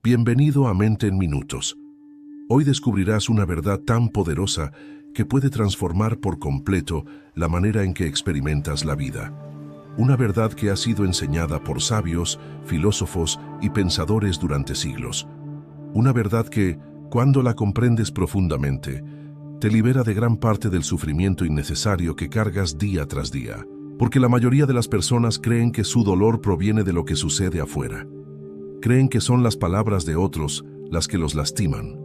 Bienvenido a Mente en Minutos. Hoy descubrirás una verdad tan poderosa que puede transformar por completo la manera en que experimentas la vida. Una verdad que ha sido enseñada por sabios, filósofos y pensadores durante siglos. Una verdad que, cuando la comprendes profundamente, te libera de gran parte del sufrimiento innecesario que cargas día tras día. Porque la mayoría de las personas creen que su dolor proviene de lo que sucede afuera. Creen que son las palabras de otros las que los lastiman.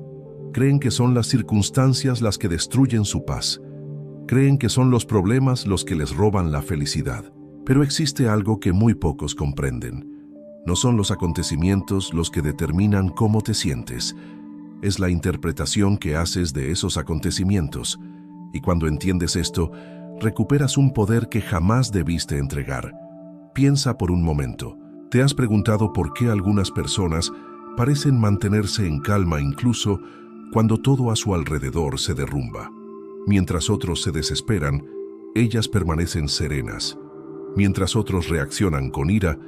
Creen que son las circunstancias las que destruyen su paz. Creen que son los problemas los que les roban la felicidad. Pero existe algo que muy pocos comprenden. No son los acontecimientos los que determinan cómo te sientes. Es la interpretación que haces de esos acontecimientos. Y cuando entiendes esto, recuperas un poder que jamás debiste entregar. Piensa por un momento. ¿Te has preguntado por qué algunas personas parecen mantenerse en calma incluso cuando todo a su alrededor se derrumba? Mientras otros se desesperan, ellas permanecen serenas. Mientras otros reaccionan con ira,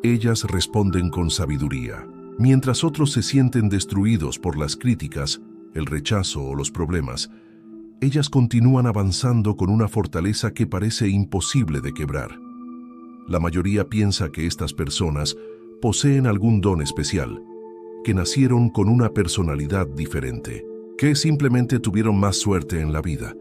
ellas responden con sabiduría. Mientras otros se sienten destruidos por las críticas, el rechazo o los problemas, ellas continúan avanzando con una fortaleza que parece imposible de quebrar. La mayoría piensa que estas personas poseen algún don especial, que nacieron con una personalidad diferente, que simplemente tuvieron más suerte en la vida.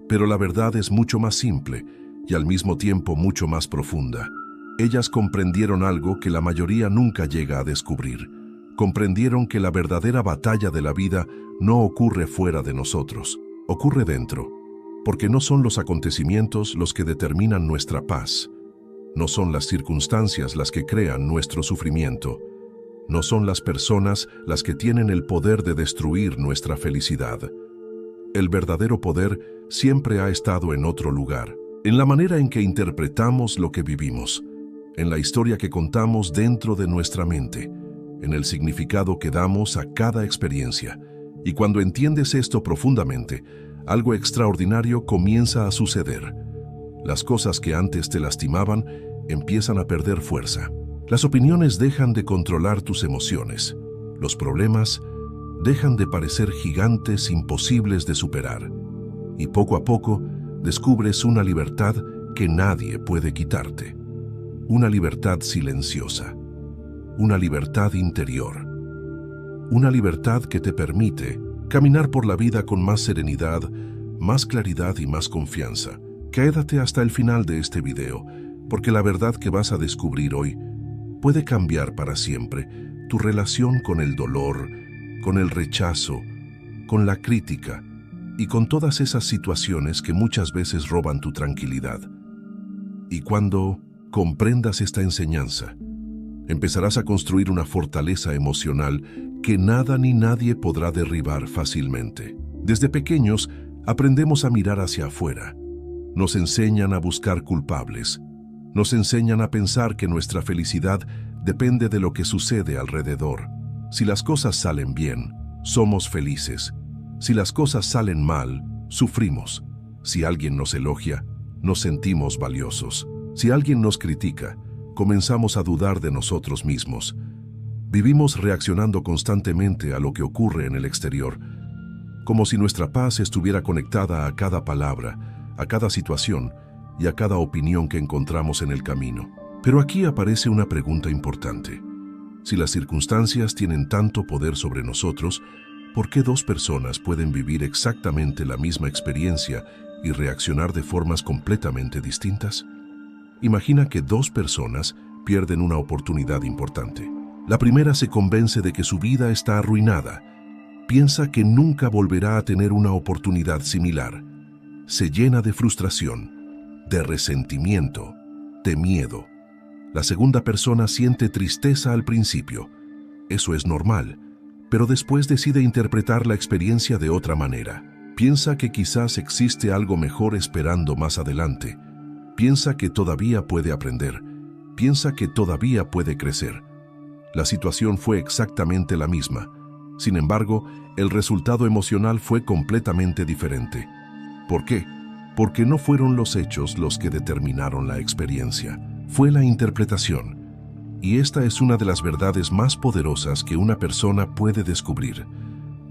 Pero la verdad es mucho más simple y al mismo tiempo mucho más profunda. Ellas comprendieron algo que la mayoría nunca llega a descubrir. Comprendieron que la verdadera batalla de la vida no ocurre fuera de nosotros, ocurre dentro, porque no son los acontecimientos los que determinan nuestra paz. No son las circunstancias las que crean nuestro sufrimiento. No son las personas las que tienen el poder de destruir nuestra felicidad. El verdadero poder siempre ha estado en otro lugar, en la manera en que interpretamos lo que vivimos, en la historia que contamos dentro de nuestra mente, en el significado que damos a cada experiencia. Y cuando entiendes esto profundamente, algo extraordinario comienza a suceder. Las cosas que antes te lastimaban empiezan a perder fuerza. Las opiniones dejan de controlar tus emociones. Los problemas dejan de parecer gigantes imposibles de superar. Y poco a poco descubres una libertad que nadie puede quitarte. Una libertad silenciosa. Una libertad interior. Una libertad que te permite caminar por la vida con más serenidad, más claridad y más confianza. Quédate hasta el final de este video, porque la verdad que vas a descubrir hoy puede cambiar para siempre tu relación con el dolor, con el rechazo, con la crítica y con todas esas situaciones que muchas veces roban tu tranquilidad. Y cuando comprendas esta enseñanza, empezarás a construir una fortaleza emocional que nada ni nadie podrá derribar fácilmente. Desde pequeños aprendemos a mirar hacia afuera. Nos enseñan a buscar culpables. Nos enseñan a pensar que nuestra felicidad depende de lo que sucede alrededor. Si las cosas salen bien, somos felices. Si las cosas salen mal, sufrimos. Si alguien nos elogia, nos sentimos valiosos. Si alguien nos critica, comenzamos a dudar de nosotros mismos. Vivimos reaccionando constantemente a lo que ocurre en el exterior, como si nuestra paz estuviera conectada a cada palabra, a cada situación y a cada opinión que encontramos en el camino. Pero aquí aparece una pregunta importante. Si las circunstancias tienen tanto poder sobre nosotros, ¿por qué dos personas pueden vivir exactamente la misma experiencia y reaccionar de formas completamente distintas? Imagina que dos personas pierden una oportunidad importante. La primera se convence de que su vida está arruinada. Piensa que nunca volverá a tener una oportunidad similar. Se llena de frustración, de resentimiento, de miedo. La segunda persona siente tristeza al principio. Eso es normal, pero después decide interpretar la experiencia de otra manera. Piensa que quizás existe algo mejor esperando más adelante. Piensa que todavía puede aprender. Piensa que todavía puede crecer. La situación fue exactamente la misma. Sin embargo, el resultado emocional fue completamente diferente. ¿Por qué? Porque no fueron los hechos los que determinaron la experiencia. Fue la interpretación. Y esta es una de las verdades más poderosas que una persona puede descubrir.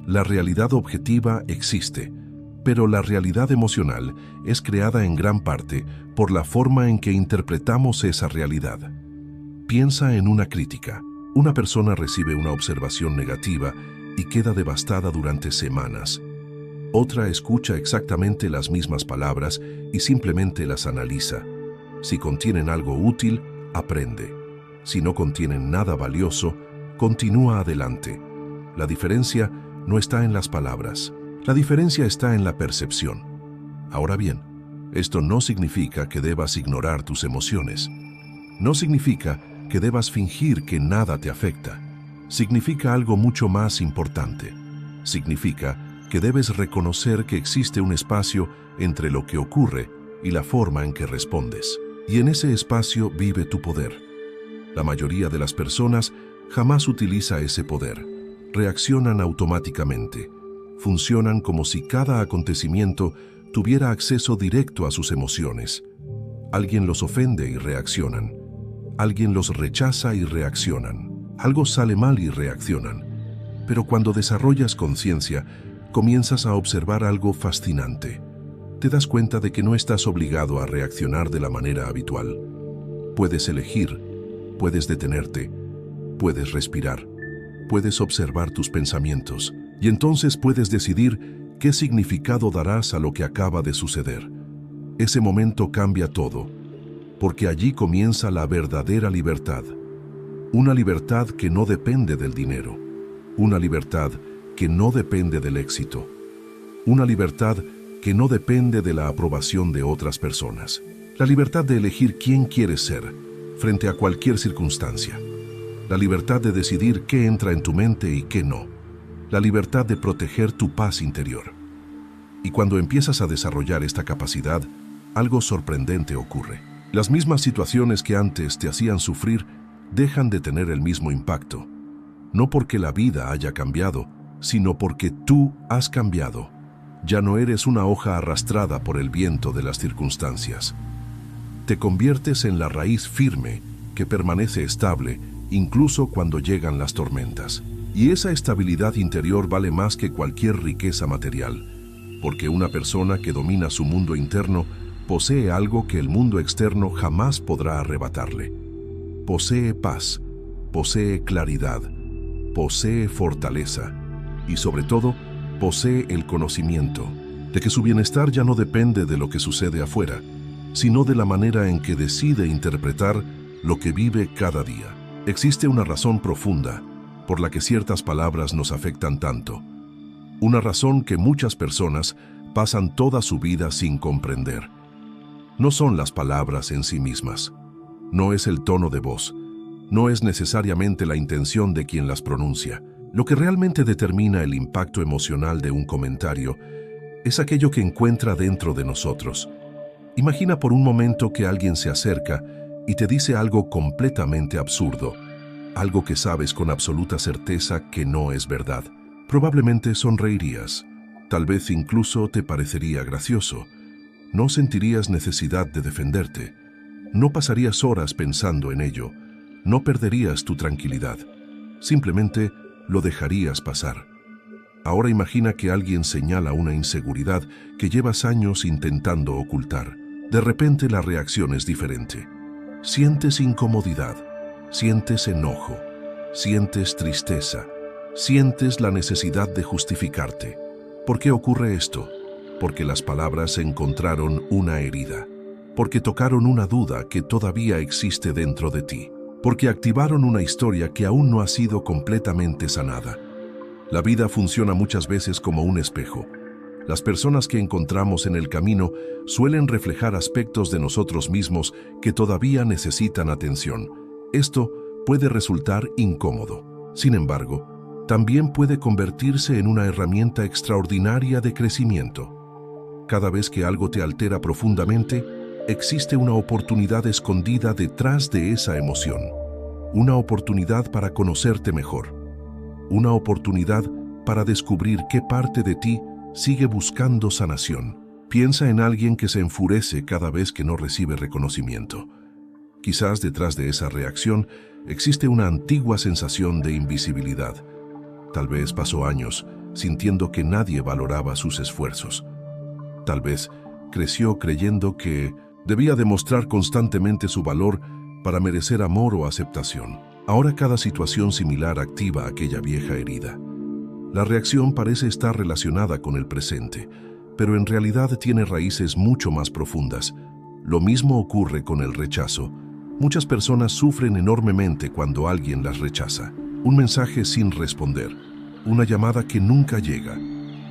La realidad objetiva existe, pero la realidad emocional es creada en gran parte por la forma en que interpretamos esa realidad. Piensa en una crítica. Una persona recibe una observación negativa y queda devastada durante semanas. Otra escucha exactamente las mismas palabras y simplemente las analiza. Si contienen algo útil, aprende. Si no contienen nada valioso, continúa adelante. La diferencia no está en las palabras. La diferencia está en la percepción. Ahora bien, esto no significa que debas ignorar tus emociones. No significa que debas fingir que nada te afecta. Significa algo mucho más importante. Significa que debes reconocer que existe un espacio entre lo que ocurre y la forma en que respondes. Y en ese espacio vive tu poder. La mayoría de las personas jamás utiliza ese poder. Reaccionan automáticamente. Funcionan como si cada acontecimiento tuviera acceso directo a sus emociones. Alguien los ofende y reaccionan. Alguien los rechaza y reaccionan. Algo sale mal y reaccionan. Pero cuando desarrollas conciencia, comienzas a observar algo fascinante. Te das cuenta de que no estás obligado a reaccionar de la manera habitual. Puedes elegir, puedes detenerte, puedes respirar, puedes observar tus pensamientos y entonces puedes decidir qué significado darás a lo que acaba de suceder. Ese momento cambia todo, porque allí comienza la verdadera libertad. Una libertad que no depende del dinero. Una libertad que no depende del éxito. Una libertad que no depende de la aprobación de otras personas. La libertad de elegir quién quieres ser frente a cualquier circunstancia. La libertad de decidir qué entra en tu mente y qué no. La libertad de proteger tu paz interior. Y cuando empiezas a desarrollar esta capacidad, algo sorprendente ocurre. Las mismas situaciones que antes te hacían sufrir dejan de tener el mismo impacto. No porque la vida haya cambiado, sino porque tú has cambiado. Ya no eres una hoja arrastrada por el viento de las circunstancias. Te conviertes en la raíz firme que permanece estable incluso cuando llegan las tormentas. Y esa estabilidad interior vale más que cualquier riqueza material, porque una persona que domina su mundo interno posee algo que el mundo externo jamás podrá arrebatarle. Posee paz, posee claridad, posee fortaleza y sobre todo posee el conocimiento de que su bienestar ya no depende de lo que sucede afuera, sino de la manera en que decide interpretar lo que vive cada día. Existe una razón profunda por la que ciertas palabras nos afectan tanto, una razón que muchas personas pasan toda su vida sin comprender. No son las palabras en sí mismas, no es el tono de voz, no es necesariamente la intención de quien las pronuncia. Lo que realmente determina el impacto emocional de un comentario es aquello que encuentra dentro de nosotros. Imagina por un momento que alguien se acerca y te dice algo completamente absurdo, algo que sabes con absoluta certeza que no es verdad. Probablemente sonreirías, tal vez incluso te parecería gracioso. No sentirías necesidad de defenderte. No pasarías horas pensando en ello. No perderías tu tranquilidad. Simplemente lo dejarías pasar. Ahora imagina que alguien señala una inseguridad que llevas años intentando ocultar. De repente la reacción es diferente. Sientes incomodidad, sientes enojo, sientes tristeza, sientes la necesidad de justificarte. ¿Por qué ocurre esto? Porque las palabras encontraron una herida, porque tocaron una duda que todavía existe dentro de ti, porque activaron una historia que aún no ha sido completamente sanada. La vida funciona muchas veces como un espejo. Las personas que encontramos en el camino suelen reflejar aspectos de nosotros mismos que todavía necesitan atención. Esto puede resultar incómodo. Sin embargo, también puede convertirse en una herramienta extraordinaria de crecimiento. Cada vez que algo te altera profundamente, existe una oportunidad escondida detrás de esa emoción. Una oportunidad para conocerte mejor. Una oportunidad para descubrir qué parte de ti sigue buscando sanación. Piensa en alguien que se enfurece cada vez que no recibe reconocimiento. Quizás detrás de esa reacción existe una antigua sensación de invisibilidad. Tal vez pasó años sintiendo que nadie valoraba sus esfuerzos. Tal vez creció creyendo que debía demostrar constantemente su valor para merecer amor o aceptación. Ahora cada situación similar activa aquella vieja herida. La reacción parece estar relacionada con el presente, pero en realidad tiene raíces mucho más profundas. Lo mismo ocurre con el rechazo. Muchas personas sufren enormemente cuando alguien las rechaza. Un mensaje sin responder, una llamada que nunca llega,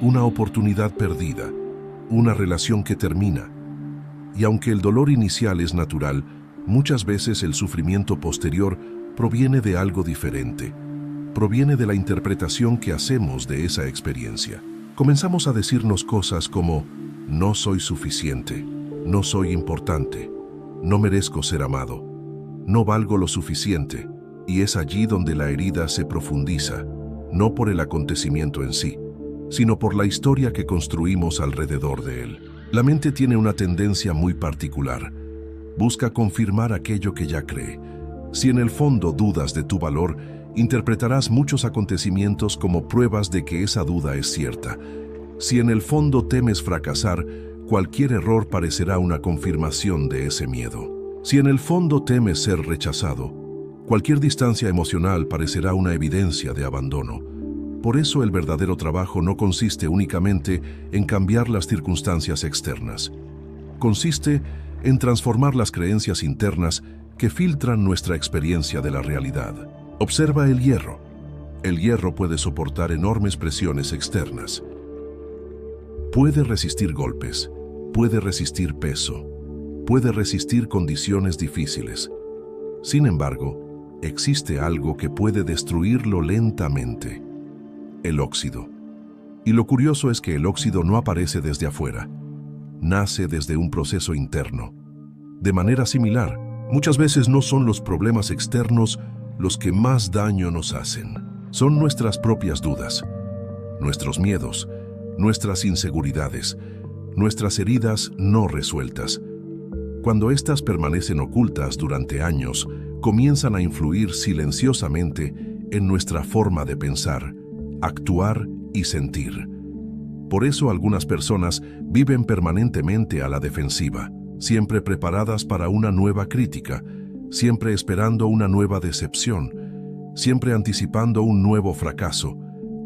una oportunidad perdida, una relación que termina. Y aunque el dolor inicial es natural, muchas veces el sufrimiento posterior proviene de algo diferente. Proviene de la interpretación que hacemos de esa experiencia. Comenzamos a decirnos cosas como: no soy suficiente, no soy importante, no merezco ser amado, no valgo lo suficiente. Y es allí donde la herida se profundiza, no por el acontecimiento en sí, sino por la historia que construimos alrededor de él. La mente tiene una tendencia muy particular. Busca confirmar aquello que ya cree. Si en el fondo dudas de tu valor, interpretarás muchos acontecimientos como pruebas de que esa duda es cierta. Si en el fondo temes fracasar, cualquier error parecerá una confirmación de ese miedo. Si en el fondo temes ser rechazado, cualquier distancia emocional parecerá una evidencia de abandono. Por eso el verdadero trabajo no consiste únicamente en cambiar las circunstancias externas. Consiste en transformar las creencias internas que filtran nuestra experiencia de la realidad. Observa el hierro. El hierro puede soportar enormes presiones externas. Puede resistir golpes, puede resistir peso, puede resistir condiciones difíciles. Sin embargo, existe algo que puede destruirlo lentamente: el óxido. Y lo curioso es que el óxido no aparece desde afuera, nace desde un proceso interno. De manera similar, muchas veces no son los problemas externos los que más daño nos hacen. Son nuestras propias dudas, nuestros miedos, nuestras inseguridades, nuestras heridas no resueltas. Cuando éstas permanecen ocultas durante años, comienzan a influir silenciosamente en nuestra forma de pensar, actuar y sentir. Por eso algunas personas viven permanentemente a la defensiva, siempre preparadas para una nueva crítica, siempre esperando una nueva decepción, siempre anticipando un nuevo fracaso,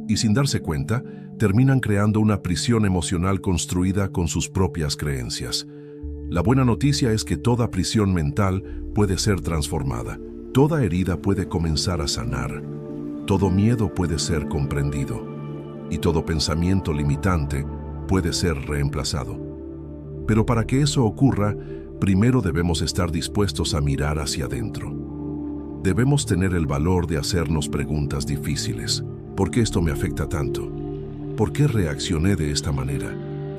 y sin darse cuenta, terminan creando una prisión emocional construida con sus propias creencias. La buena noticia es que toda prisión mental puede ser transformada, toda herida puede comenzar a sanar, todo miedo puede ser comprendido, y todo pensamiento limitante puede ser reemplazado. Pero para que eso ocurra, primero debemos estar dispuestos a mirar hacia adentro. Debemos tener el valor de hacernos preguntas difíciles. ¿Por qué esto me afecta tanto? ¿Por qué reaccioné de esta manera?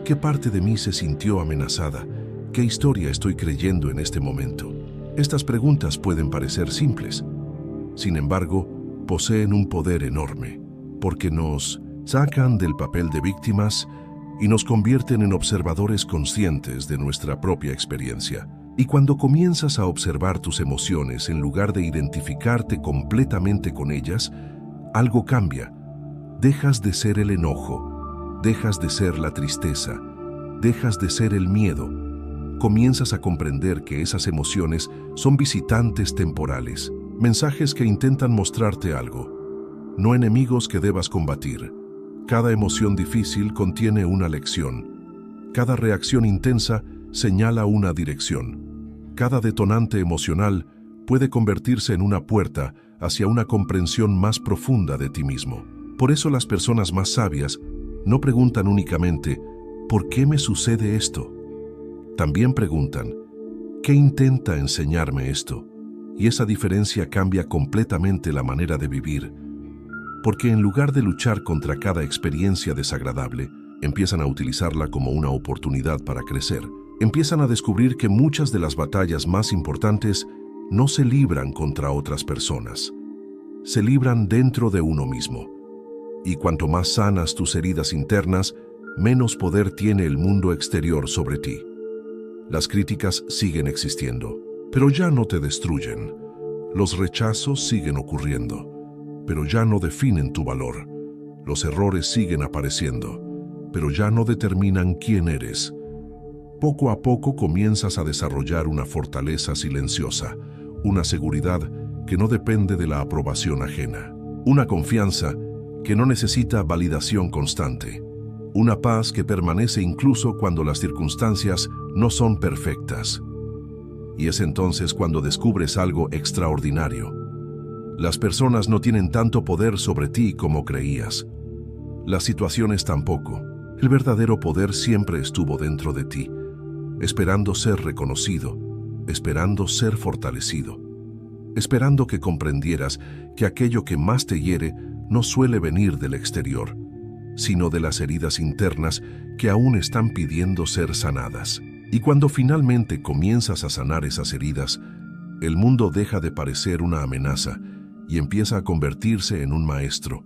¿Qué parte de mí se sintió amenazada? ¿Qué historia estoy creyendo en este momento? Estas preguntas pueden parecer simples. Sin embargo, poseen un poder enorme, porque nos sacan del papel de víctimas y nos convierten en observadores conscientes de nuestra propia experiencia. Y cuando comienzas a observar tus emociones en lugar de identificarte completamente con ellas, algo cambia. Dejas de ser el enojo, dejas de ser la tristeza, dejas de ser el miedo. Comienzas a comprender que esas emociones son visitantes temporales, mensajes que intentan mostrarte algo, no enemigos que debas combatir. Cada emoción difícil contiene una lección. Cada reacción intensa señala una dirección. Cada detonante emocional puede convertirse en una puerta hacia una comprensión más profunda de ti mismo. Por eso las personas más sabias no preguntan únicamente ¿por qué me sucede esto? También preguntan ¿qué intenta enseñarme esto? Y esa diferencia cambia completamente la manera de vivir. Porque en lugar de luchar contra cada experiencia desagradable, empiezan a utilizarla como una oportunidad para crecer. Empiezan a descubrir que muchas de las batallas más importantes no se libran contra otras personas, se libran dentro de uno mismo. Y cuanto más sanas tus heridas internas, menos poder tiene el mundo exterior sobre ti. Las críticas siguen existiendo, pero ya no te destruyen. Los rechazos siguen ocurriendo, pero ya no definen tu valor. Los errores siguen apareciendo, pero ya no determinan quién eres. Poco a poco comienzas a desarrollar una fortaleza silenciosa, una seguridad que no depende de la aprobación ajena, una confianza que no necesita validación constante, una paz que permanece incluso cuando las circunstancias no son perfectas. Y es entonces cuando descubres algo extraordinario. Las personas no tienen tanto poder sobre ti como creías. Las situaciones tampoco. El verdadero poder siempre estuvo dentro de ti, esperando ser reconocido, esperando ser fortalecido, esperando que comprendieras que aquello que más te hiere no suele venir del exterior, sino de las heridas internas que aún están pidiendo ser sanadas. Y cuando finalmente comienzas a sanar esas heridas, el mundo deja de parecer una amenaza y empieza a convertirse en un maestro.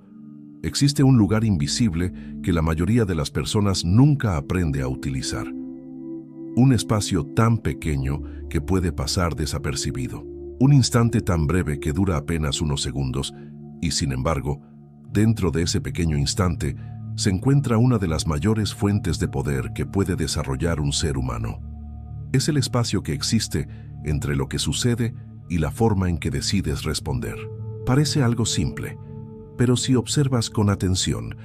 Existe un lugar invisible que la mayoría de las personas nunca aprende a utilizar. Un espacio tan pequeño que puede pasar desapercibido. Un instante tan breve que dura apenas unos segundos y, sin embargo, dentro de ese pequeño instante se encuentra una de las mayores fuentes de poder que puede desarrollar un ser humano. Es el espacio que existe entre lo que sucede y la forma en que decides responder. Parece algo simple, pero si observas con atención,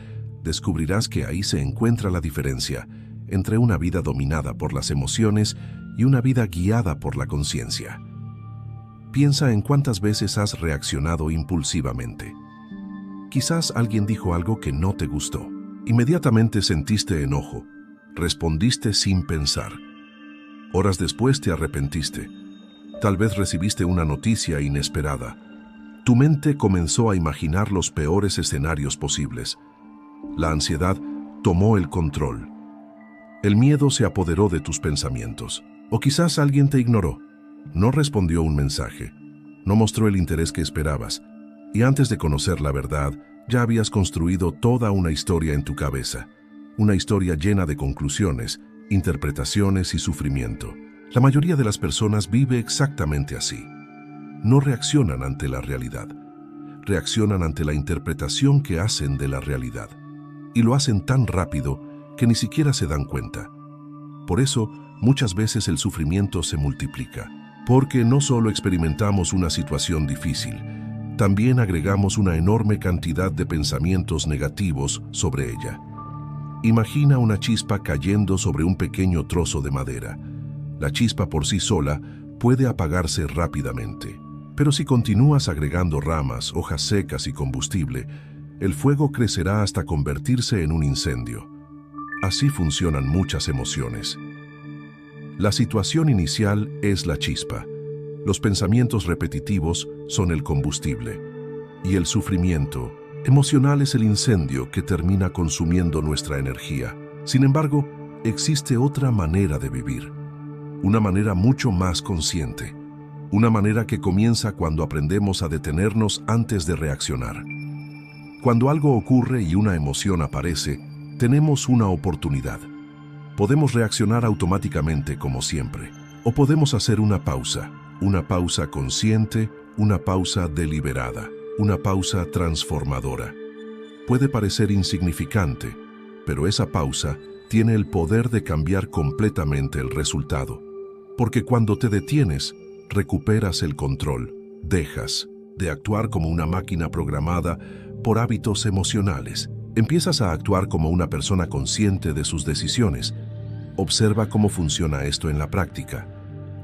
descubrirás que ahí se encuentra la diferencia entre una vida dominada por las emociones y una vida guiada por la conciencia. Piensa en cuántas veces has reaccionado impulsivamente. Quizás alguien dijo algo que no te gustó. Inmediatamente sentiste enojo. Respondiste sin pensar. Horas después te arrepentiste. Tal vez recibiste una noticia inesperada. Tu mente comenzó a imaginar los peores escenarios posibles. La ansiedad tomó el control. El miedo se apoderó de tus pensamientos. O quizás alguien te ignoró. No respondió un mensaje. No mostró el interés que esperabas. Y antes de conocer la verdad, ya habías construido toda una historia en tu cabeza. Una historia llena de conclusiones, interpretaciones y sufrimiento. La mayoría de las personas vive exactamente así. No reaccionan ante la realidad. Reaccionan ante la interpretación que hacen de la realidad. Y lo hacen tan rápido que ni siquiera se dan cuenta. Por eso, muchas veces el sufrimiento se multiplica. Porque no solo experimentamos una situación difícil, también agregamos una enorme cantidad de pensamientos negativos sobre ella. Imagina una chispa cayendo sobre un pequeño trozo de madera. La chispa por sí sola puede apagarse rápidamente, pero si continúas agregando ramas, hojas secas y combustible, el fuego crecerá hasta convertirse en un incendio. Así funcionan muchas emociones. La situación inicial es la chispa. Los pensamientos repetitivos son el combustible. Y el sufrimiento emocional es el incendio que termina consumiendo nuestra energía. Sin embargo, existe otra manera de vivir. Una manera mucho más consciente. Una manera que comienza cuando aprendemos a detenernos antes de reaccionar. Cuando algo ocurre y una emoción aparece, tenemos una oportunidad. Podemos reaccionar automáticamente como siempre, o podemos hacer una pausa consciente, una pausa deliberada, una pausa transformadora. Puede parecer insignificante, pero esa pausa tiene el poder de cambiar completamente el resultado. Porque cuando te detienes, recuperas el control, dejas de actuar como una máquina programada por hábitos emocionales. Empiezas a actuar como una persona consciente de sus decisiones. Observa cómo funciona esto en la práctica.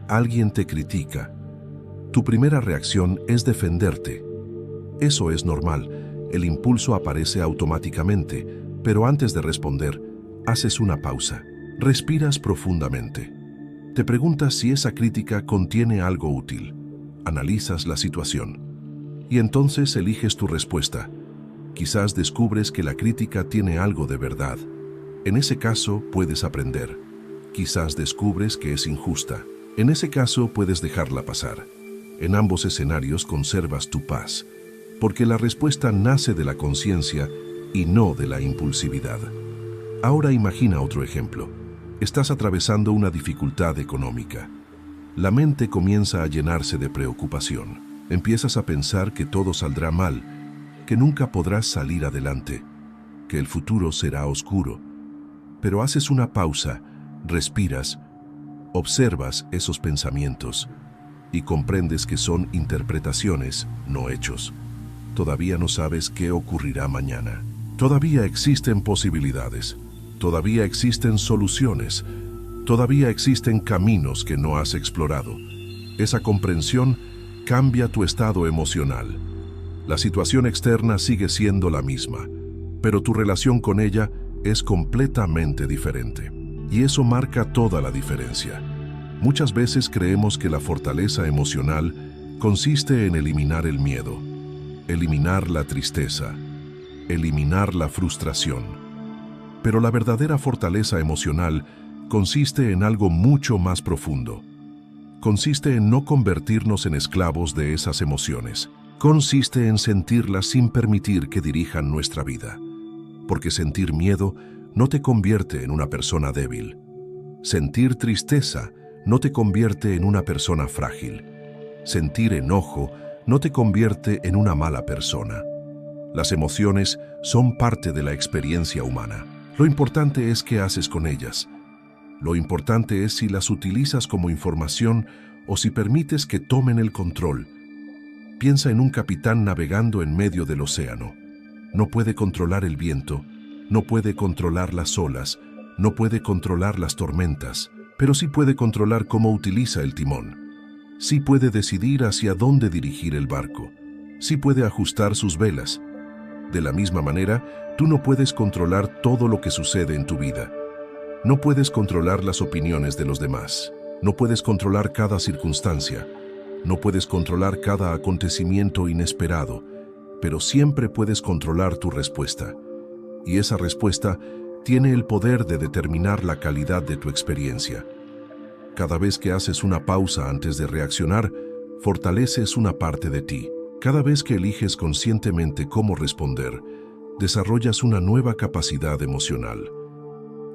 Alguien te critica. Tu primera reacción es defenderte. Eso es normal. El impulso aparece automáticamente, pero antes de responder, haces una pausa. Respiras profundamente. Te preguntas si esa crítica contiene algo útil. Analizas la situación. Y entonces eliges tu respuesta. Quizás descubres que la crítica tiene algo de verdad. En ese caso, puedes aprender. Quizás descubres que es injusta. En ese caso, puedes dejarla pasar. En ambos escenarios conservas tu paz, porque la respuesta nace de la conciencia y no de la impulsividad. Ahora imagina otro ejemplo. Estás atravesando una dificultad económica. la mente comienza a llenarse de preocupación. Empiezas a pensar que todo saldrá mal, que nunca podrás salir adelante, que el futuro será oscuro. Pero haces una pausa, respiras, observas esos pensamientos y comprendes que son interpretaciones, no hechos. Todavía no sabes qué ocurrirá mañana. Todavía existen posibilidades, todavía existen soluciones, todavía existen caminos que no has explorado. Esa comprensión cambia tu estado emocional. La situación externa sigue siendo la misma, pero tu relación con ella es completamente diferente. Y eso marca toda la diferencia. Muchas veces creemos que la fortaleza emocional consiste en eliminar el miedo, eliminar la tristeza, eliminar la frustración. Pero la verdadera fortaleza emocional consiste en algo mucho más profundo. Consiste en no convertirnos en esclavos de esas emociones. Consiste en sentirlas sin permitir que dirijan nuestra vida. Porque sentir miedo no te convierte en una persona débil. Sentir tristeza no te convierte en una persona frágil. Sentir enojo no te convierte en una mala persona. Las emociones son parte de la experiencia humana. Lo importante es qué haces con ellas. Lo importante es si las utilizas como información o si permites que tomen el control. Piensa en un capitán navegando en medio del océano. No puede controlar el viento, no puede controlar las olas, no puede controlar las tormentas, pero sí puede controlar cómo utiliza el timón. Sí puede decidir hacia dónde dirigir el barco. Sí puede ajustar sus velas. De la misma manera, tú no puedes controlar todo lo que sucede en tu vida. No puedes controlar las opiniones de los demás. No puedes controlar cada circunstancia. No puedes controlar cada acontecimiento inesperado, pero siempre puedes controlar tu respuesta. Y esa respuesta tiene el poder de determinar la calidad de tu experiencia. Cada vez que haces una pausa antes de reaccionar, fortaleces una parte de ti. Cada vez que eliges conscientemente cómo responder, desarrollas una nueva capacidad emocional.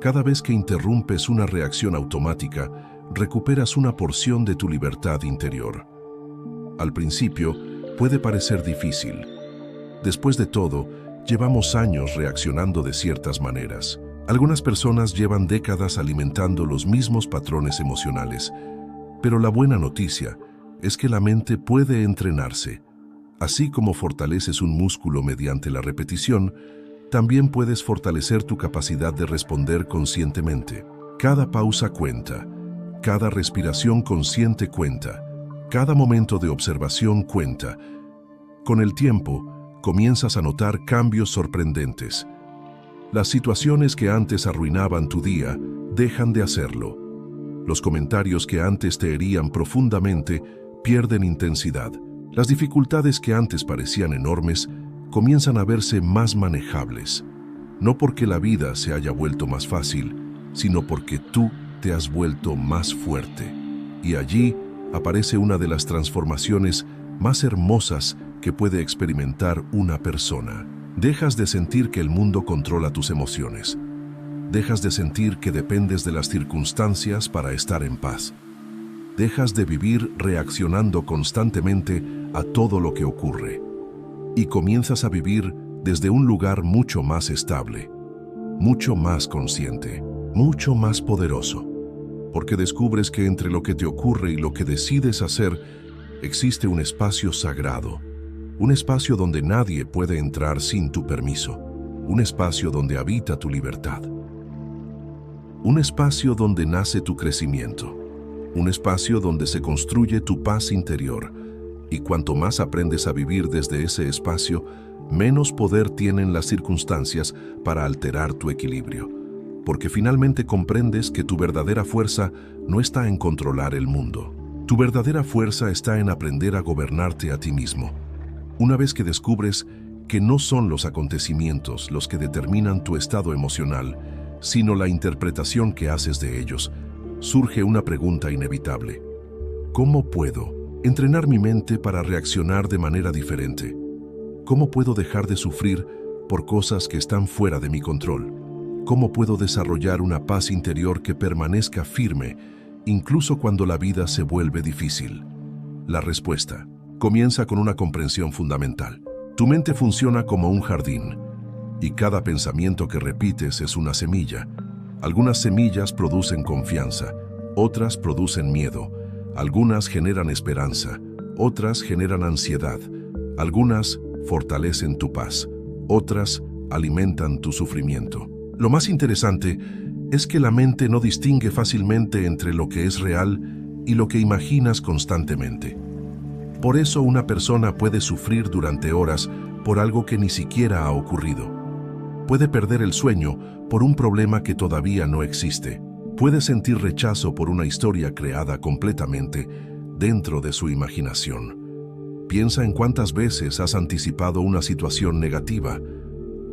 Cada vez que interrumpes una reacción automática, recuperas una porción de tu libertad interior. Al principio, puede parecer difícil. Después de todo, llevamos años reaccionando de ciertas maneras. Algunas personas llevan décadas alimentando los mismos patrones emocionales, pero la buena noticia es que la mente puede entrenarse. Así como fortaleces un músculo mediante la repetición, también puedes fortalecer tu capacidad de responder conscientemente. Cada pausa cuenta, cada respiración consciente cuenta, cada momento de observación cuenta. Con el tiempo, comienzas a notar cambios sorprendentes. Las situaciones que antes arruinaban tu día dejan de hacerlo. Los comentarios que antes te herían profundamente pierden intensidad. Las dificultades que antes parecían enormes comienzan a verse más manejables. No porque la vida se haya vuelto más fácil, sino porque tú te has vuelto más fuerte. Y allí aparece una de las transformaciones más hermosas que puede experimentar una persona. Dejas de sentir que el mundo controla tus emociones. Dejas de sentir que dependes de las circunstancias para estar en paz. Dejas de vivir reaccionando constantemente a todo lo que ocurre. Y comienzas a vivir desde un lugar mucho más estable, mucho más consciente, mucho más poderoso. Porque descubres que entre lo que te ocurre y lo que decides hacer existe un espacio sagrado. Un espacio donde nadie puede entrar sin tu permiso. Un espacio donde habita tu libertad. Un espacio donde nace tu crecimiento. Un espacio donde se construye tu paz interior. Y cuanto más aprendes a vivir desde ese espacio, menos poder tienen las circunstancias para alterar tu equilibrio. Porque finalmente comprendes que tu verdadera fuerza no está en controlar el mundo. Tu verdadera fuerza está en aprender a gobernarte a ti mismo. Una vez que descubres que no son los acontecimientos los que determinan tu estado emocional, sino la interpretación que haces de ellos, surge una pregunta inevitable. ¿Cómo puedo entrenar mi mente para reaccionar de manera diferente? ¿Cómo puedo dejar de sufrir por cosas que están fuera de mi control? ¿Cómo puedo desarrollar una paz interior que permanezca firme incluso cuando la vida se vuelve difícil. La respuesta comienza con una comprensión fundamental. Tu mente funciona como un jardín, y cada pensamiento que repites es una semilla. Algunas semillas producen confianza, otras producen miedo, algunas generan esperanza, otras generan ansiedad, algunas fortalecen tu paz, otras alimentan tu sufrimiento. Lo más interesante es que la mente no distingue fácilmente entre lo que es real y lo que imaginas constantemente. Por eso una persona puede sufrir durante horas por algo que ni siquiera ha ocurrido. Puede perder el sueño por un problema que todavía no existe. Puede sentir rechazo por una historia creada completamente dentro de su imaginación. Piensa en cuántas veces has anticipado una situación negativa,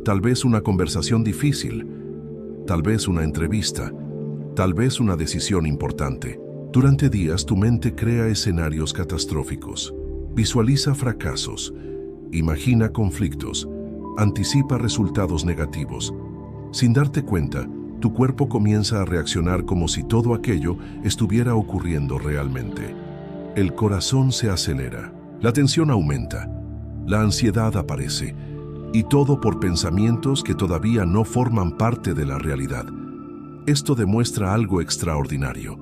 tal vez una conversación difícil, tal vez una entrevista, tal vez una decisión importante. Durante días tu mente crea escenarios catastróficos, visualiza fracasos, imagina conflictos, anticipa resultados negativos. Sin darte cuenta, tu cuerpo comienza a reaccionar como si todo aquello estuviera ocurriendo realmente. El corazón se acelera, la tensión aumenta, la ansiedad aparece, y todo por pensamientos que todavía no forman parte de la realidad. Esto demuestra algo extraordinario.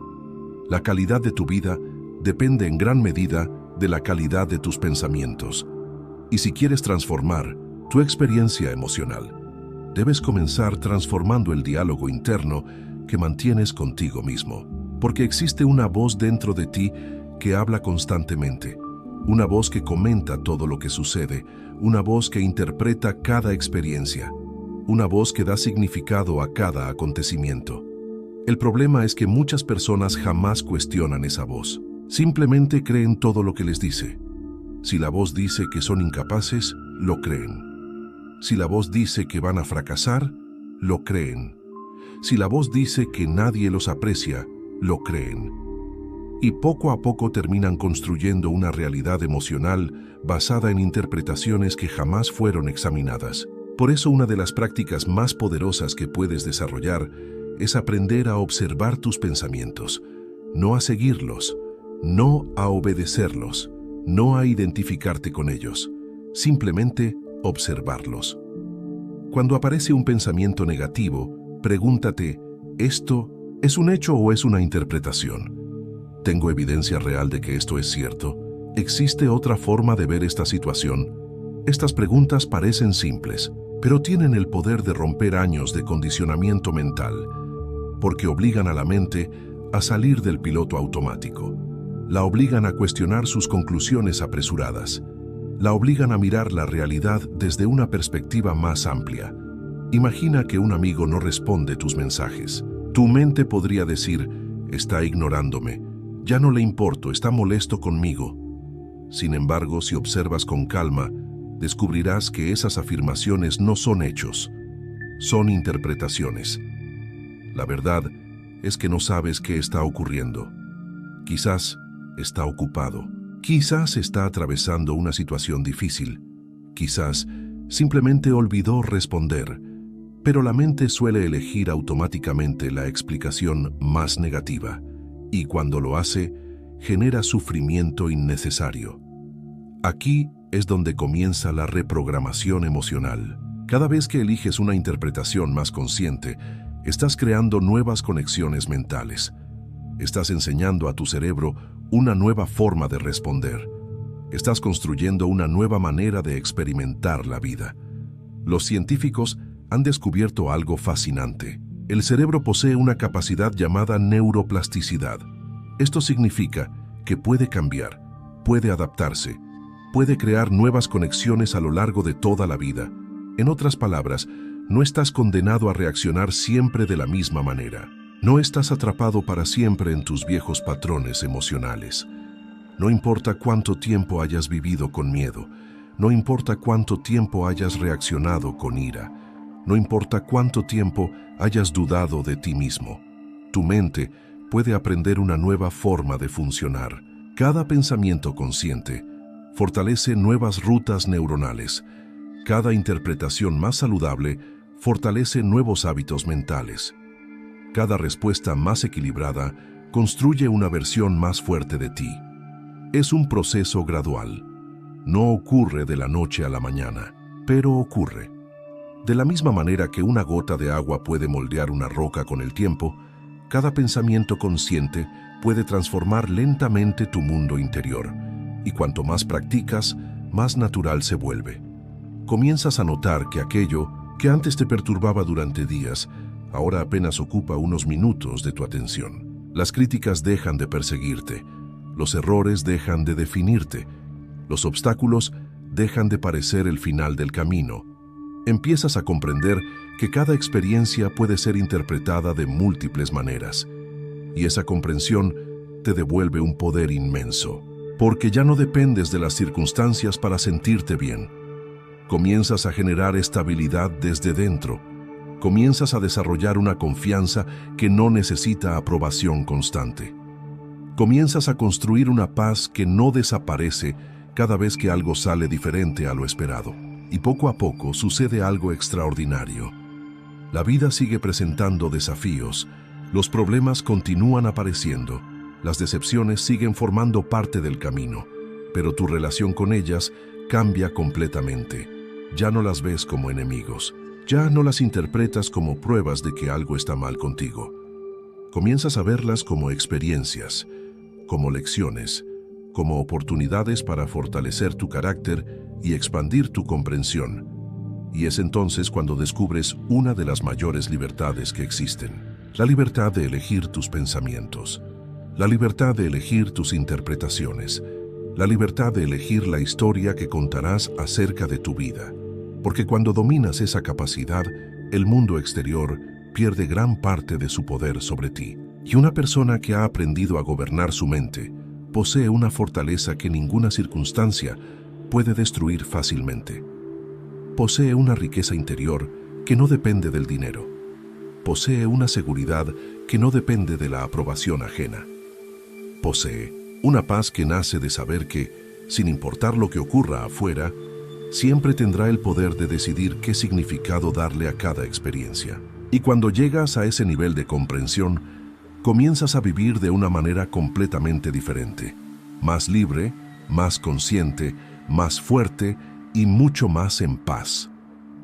La calidad de tu vida depende en gran medida de la calidad de tus pensamientos. Y si quieres transformar tu experiencia emocional, debes comenzar transformando el diálogo interno que mantienes contigo mismo. Porque existe una voz dentro de ti que habla constantemente, una voz que comenta todo lo que sucede, una voz que interpreta cada experiencia, una voz que da significado a cada acontecimiento. El problema es que muchas personas jamás cuestionan esa voz. Simplemente creen todo lo que les dice. Si la voz dice que son incapaces, lo creen. Si la voz dice que van a fracasar, lo creen. Si la voz dice que nadie los aprecia, lo creen. Y poco a poco terminan construyendo una realidad emocional basada en interpretaciones que jamás fueron examinadas. Por eso una de las prácticas más poderosas que puedes desarrollar es aprender a observar tus pensamientos, no a seguirlos, no a obedecerlos, no a identificarte con ellos, simplemente observarlos. Cuando aparece un pensamiento negativo, pregúntate, ¿esto es un hecho o es una interpretación? ¿Tengo evidencia real de que esto es cierto? ¿Existe otra forma de ver esta situación? Estas preguntas parecen simples, pero tienen el poder de romper años de condicionamiento mental, porque obligan a la mente a salir del piloto automático. La obligan a cuestionar sus conclusiones apresuradas. La obligan a mirar la realidad desde una perspectiva más amplia. Imagina que un amigo no responde tus mensajes. Tu mente podría decir, está ignorándome, ya no le importo, está molesto conmigo. Sin embargo, si observas con calma, descubrirás que esas afirmaciones no son hechos, son interpretaciones. La verdad es que no sabes qué está ocurriendo. Quizás está ocupado. Quizás está atravesando una situación difícil. Quizás simplemente olvidó responder. Pero la mente suele elegir automáticamente la explicación más negativa. Y cuando lo hace, genera sufrimiento innecesario. Aquí es donde comienza la reprogramación emocional. Cada vez que eliges una interpretación más consciente, estás creando nuevas conexiones mentales. Estás enseñando a tu cerebro una nueva forma de responder. Estás construyendo una nueva manera de experimentar la vida. Los científicos han descubierto algo fascinante. El cerebro posee una capacidad llamada neuroplasticidad. Esto significa que puede cambiar, puede adaptarse, puede crear nuevas conexiones a lo largo de toda la vida. En otras palabras, no estás condenado a reaccionar siempre de la misma manera. No estás atrapado para siempre en tus viejos patrones emocionales. No importa cuánto tiempo hayas vivido con miedo, no importa cuánto tiempo hayas reaccionado con ira, no importa cuánto tiempo hayas dudado de ti mismo. Tu mente puede aprender una nueva forma de funcionar. Cada pensamiento consciente fortalece nuevas rutas neuronales. Cada interpretación más saludable fortalece nuevos hábitos mentales. Cada respuesta más equilibrada construye una versión más fuerte de ti. Es un proceso gradual. No ocurre de la noche a la mañana, pero ocurre. De la misma manera que una gota de agua puede moldear una roca con el tiempo, cada pensamiento consciente puede transformar lentamente tu mundo interior, y cuanto más practicas, más natural se vuelve. Comienzas a notar que aquello que antes te perturbaba durante días, ahora apenas ocupa unos minutos de tu atención. Las críticas dejan de perseguirte, los errores dejan de definirte, los obstáculos dejan de parecer el final del camino. Empiezas a comprender que cada experiencia puede ser interpretada de múltiples maneras, y esa comprensión te devuelve un poder inmenso, porque ya no dependes de las circunstancias para sentirte bien. Comienzas a generar estabilidad desde dentro, comienzas a desarrollar una confianza que no necesita aprobación constante. Comienzas a construir una paz que no desaparece cada vez que algo sale diferente a lo esperado. Y poco a poco sucede algo extraordinario. La vida sigue presentando desafíos, los problemas continúan apareciendo, las decepciones siguen formando parte del camino, pero tu relación con ellas cambia completamente. Ya no las ves como enemigos, ya no las interpretas como pruebas de que algo está mal contigo. Comienzas a verlas como experiencias, como lecciones, como oportunidades para fortalecer tu carácter y expandir tu comprensión. Y es entonces cuando descubres una de las mayores libertades que existen: la libertad de elegir tus pensamientos, la libertad de elegir tus interpretaciones, la libertad de elegir la historia que contarás acerca de tu vida. Porque cuando dominas esa capacidad, el mundo exterior pierde gran parte de su poder sobre ti. Y una persona que ha aprendido a gobernar su mente posee una fortaleza que ninguna circunstancia puede destruir fácilmente. Posee una riqueza interior que no depende del dinero. Posee una seguridad que no depende de la aprobación ajena. Posee una paz que nace de saber que, sin importar lo que ocurra afuera, siempre tendrá el poder de decidir qué significado darle a cada experiencia. Y cuando llegas a ese nivel de comprensión, comienzas a vivir de una manera completamente diferente, más libre, más consciente, más fuerte y mucho más en paz.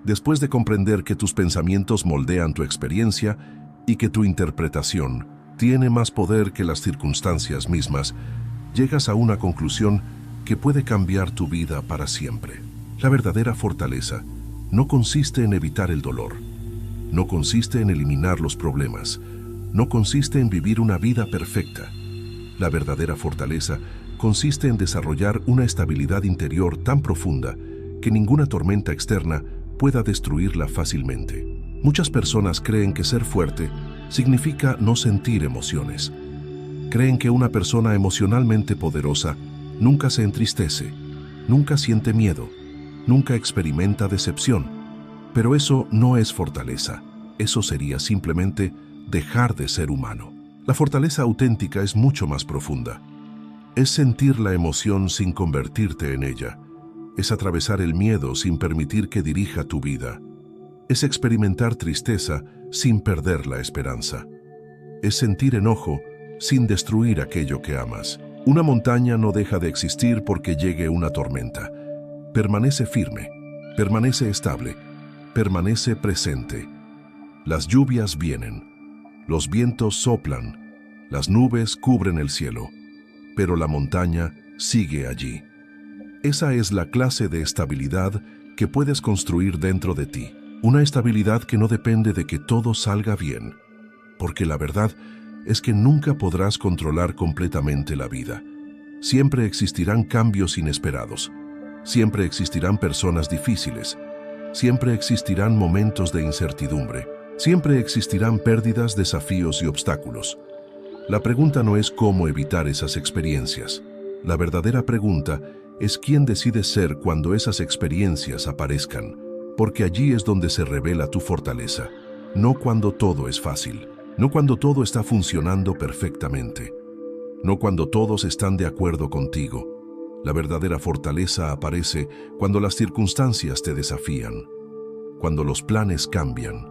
Después de comprender que tus pensamientos moldean tu experiencia y que tu interpretación tiene más poder que las circunstancias mismas, llegas a una conclusión que puede cambiar tu vida para siempre. La verdadera fortaleza no consiste en evitar el dolor, no consiste en eliminar los problemas, no consiste en vivir una vida perfecta. La verdadera fortaleza consiste en desarrollar una estabilidad interior tan profunda que ninguna tormenta externa pueda destruirla fácilmente. Muchas personas creen que ser fuerte significa no sentir emociones. Creen que una persona emocionalmente poderosa nunca se entristece, nunca siente miedo, nunca experimenta decepción. Pero eso no es fortaleza, eso sería simplemente dejar de ser humano. La fortaleza auténtica es mucho más profunda. Es sentir la emoción sin convertirte en ella. Es atravesar el miedo sin permitir que dirija tu vida. Es experimentar tristeza sin perder la esperanza. Es sentir enojo sin destruir aquello que amas. Una montaña no deja de existir porque llegue una tormenta. Permanece firme, permanece estable, permanece presente. Las lluvias vienen, los vientos soplan, las nubes cubren el cielo, pero la montaña sigue allí. Esa es la clase de estabilidad que puedes construir dentro de ti. Una estabilidad que no depende de que todo salga bien, porque la verdad es que nunca podrás controlar completamente la vida. Siempre existirán cambios inesperados, siempre existirán personas difíciles, siempre existirán momentos de incertidumbre, siempre existirán pérdidas, desafíos y obstáculos. La pregunta no es cómo evitar esas experiencias. La verdadera pregunta es quién decides ser cuando esas experiencias aparezcan, porque allí es donde se revela tu fortaleza, no cuando todo es fácil, no cuando todo está funcionando perfectamente, no cuando todos están de acuerdo contigo. La verdadera fortaleza aparece cuando las circunstancias te desafían, cuando los planes cambian,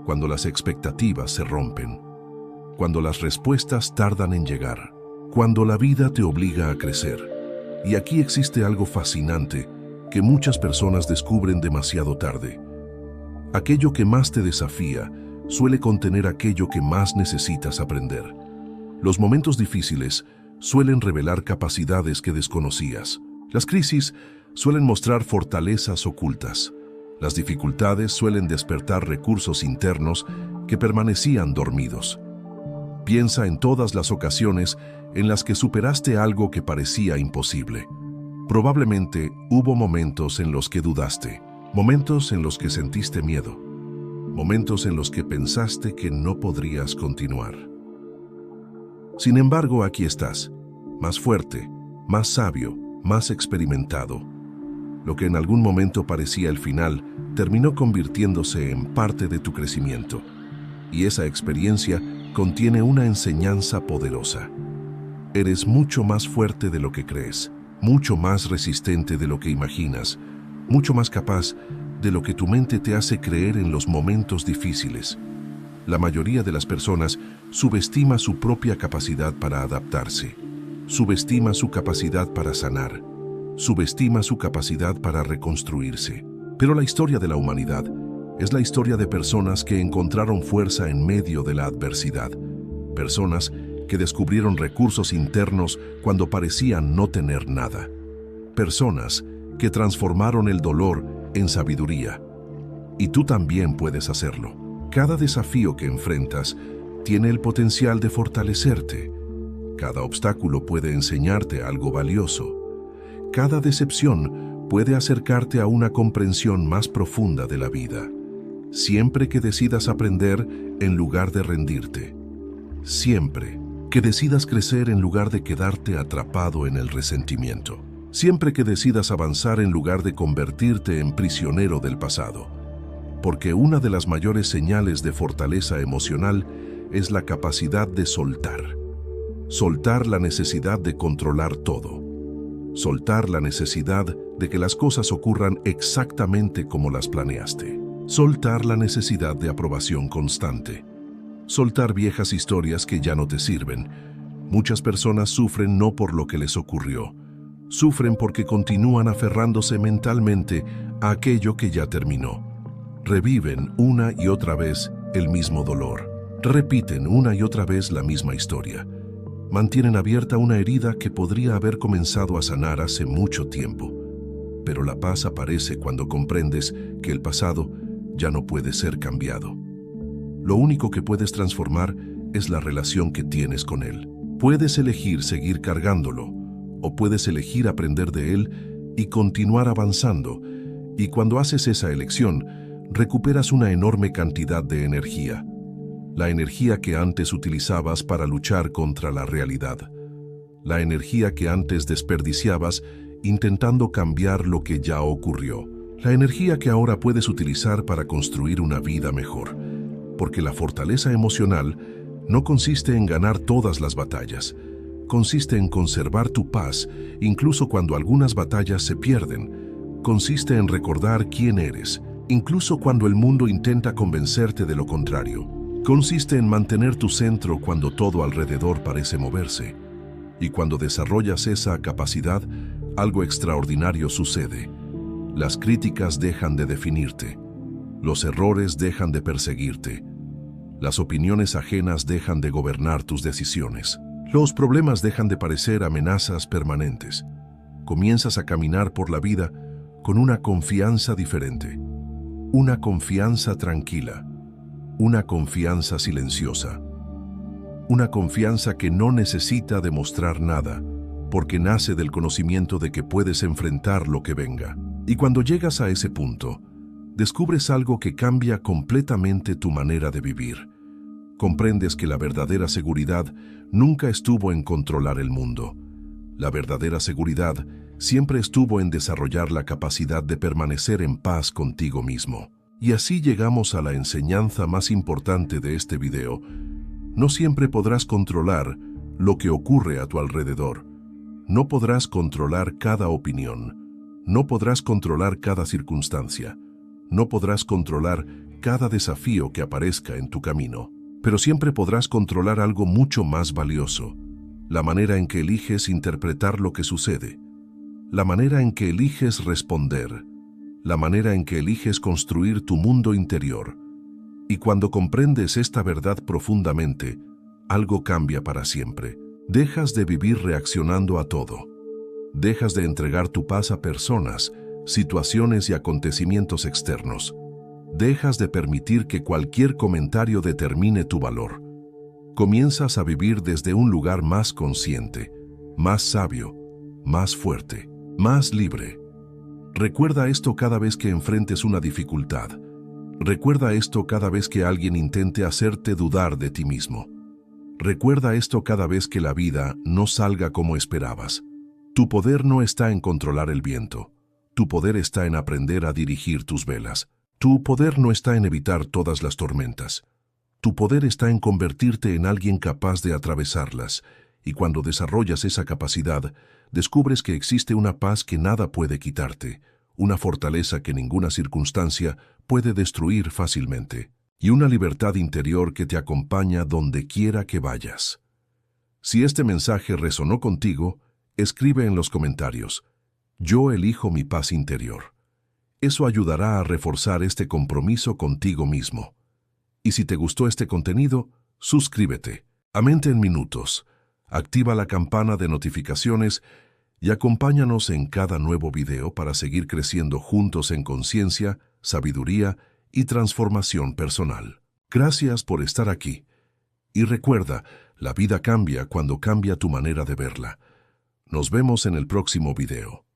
cuando las expectativas se rompen. cuando las respuestas tardan en llegar, cuando la vida te obliga a crecer. Y aquí existe algo fascinante que muchas personas descubren demasiado tarde. Aquello que más te desafía suele contener aquello que más necesitas aprender. Los momentos difíciles suelen revelar capacidades que desconocías. Las crisis suelen mostrar fortalezas ocultas. Las dificultades suelen despertar recursos internos que permanecían dormidos. Piensa en todas las ocasiones en las que superaste algo que parecía imposible. Probablemente hubo momentos en los que dudaste, momentos en los que sentiste miedo, momentos en los que pensaste que no podrías continuar. Sin embargo, aquí estás, más fuerte, más sabio, más experimentado. Lo que en algún momento parecía el final, terminó convirtiéndose en parte de tu crecimiento. Y esa experiencia contiene una enseñanza poderosa. Eres mucho más fuerte de lo que crees, mucho más resistente de lo que imaginas, mucho más capaz de lo que tu mente te hace creer en los momentos difíciles. La mayoría de las personas subestima su propia capacidad para adaptarse, subestima su capacidad para sanar, subestima su capacidad para reconstruirse. Pero la historia de la humanidad es la historia de personas que encontraron fuerza en medio de la adversidad, personas que descubrieron recursos internos cuando parecían no tener nada, personas que transformaron el dolor en sabiduría. Y tú también puedes hacerlo. Cada desafío que enfrentas tiene el potencial de fortalecerte. Cada obstáculo puede enseñarte algo valioso. Cada decepción puede acercarte a una comprensión más profunda de la vida. Siempre que decidas aprender en lugar de rendirte. Siempre que decidas crecer en lugar de quedarte atrapado en el resentimiento. Siempre que decidas avanzar en lugar de convertirte en prisionero del pasado. Porque una de las mayores señales de fortaleza emocional es la capacidad de soltar. Soltar la necesidad de controlar todo. Soltar la necesidad de que las cosas ocurran exactamente como las planeaste. Soltar la necesidad de aprobación constante. Soltar viejas historias que ya no te sirven. Muchas personas sufren no por lo que les ocurrió. Sufren porque continúan aferrándose mentalmente a aquello que ya terminó. Reviven una y otra vez el mismo dolor. Repiten una y otra vez la misma historia. Mantienen abierta una herida que podría haber comenzado a sanar hace mucho tiempo. Pero la paz aparece cuando comprendes que el pasado ya no puede ser cambiado. Lo único que puedes transformar es la relación que tienes con él. Puedes elegir seguir cargándolo, o puedes elegir aprender de él y continuar avanzando. Y cuando haces esa elección, recuperas una enorme cantidad de energía. La energía que antes utilizabas para luchar contra la realidad. La energía que antes desperdiciabas intentando cambiar lo que ya ocurrió. La energía que ahora puedes utilizar para construir una vida mejor. Porque la fortaleza emocional no consiste en ganar todas las batallas. Consiste en conservar tu paz, incluso cuando algunas batallas se pierden. Consiste en recordar quién eres, incluso cuando el mundo intenta convencerte de lo contrario. Consiste en mantener tu centro cuando todo alrededor parece moverse. Y cuando desarrollas esa capacidad, algo extraordinario sucede. Las críticas dejan de definirte. Los errores dejan de perseguirte. Las opiniones ajenas dejan de gobernar tus decisiones. Los problemas dejan de parecer amenazas permanentes. Comienzas a caminar por la vida con una confianza diferente. Una confianza tranquila. Una confianza silenciosa. Una confianza que no necesita demostrar nada, porque nace del conocimiento de que puedes enfrentar lo que venga. Y cuando llegas a ese punto, descubres algo que cambia completamente tu manera de vivir. Comprendes que la verdadera seguridad nunca estuvo en controlar el mundo. La verdadera seguridad siempre estuvo en desarrollar la capacidad de permanecer en paz contigo mismo. Y así llegamos a la enseñanza más importante de este video. No siempre podrás controlar lo que ocurre a tu alrededor. No podrás controlar cada opinión. No podrás controlar cada circunstancia. No podrás controlar cada desafío que aparezca en tu camino. Pero siempre podrás controlar algo mucho más valioso: la manera en que eliges interpretar lo que sucede, la manera en que eliges responder, la manera en que eliges construir tu mundo interior. Y cuando comprendes esta verdad profundamente, algo cambia para siempre. Dejas de vivir reaccionando a todo. Dejas de entregar tu paz a personas, situaciones y acontecimientos externos. Dejas de permitir que cualquier comentario determine tu valor. Comienzas a vivir desde un lugar más consciente, más sabio, más fuerte, más libre. Recuerda esto cada vez que enfrentes una dificultad. Recuerda esto cada vez que alguien intente hacerte dudar de ti mismo. Recuerda esto cada vez que la vida no salga como esperabas. Tu poder no está en controlar el viento. Tu poder está en aprender a dirigir tus velas. Tu poder no está en evitar todas las tormentas. Tu poder está en convertirte en alguien capaz de atravesarlas. Y cuando desarrollas esa capacidad, descubres que existe una paz que nada puede quitarte, una fortaleza que ninguna circunstancia puede destruir fácilmente, y una libertad interior que te acompaña donde quiera que vayas. Si este mensaje resonó contigo, escribe en los comentarios: "Yo elijo mi paz interior". Eso ayudará a reforzar este compromiso contigo mismo. Y si te gustó este contenido, suscríbete a Mente en Minutos, activa la campana de notificaciones y acompáñanos en cada nuevo video para seguir creciendo juntos en conciencia, sabiduría y transformación personal. Gracias por estar aquí. Y recuerda, la vida cambia cuando cambia tu manera de verla. Nos vemos en el próximo video.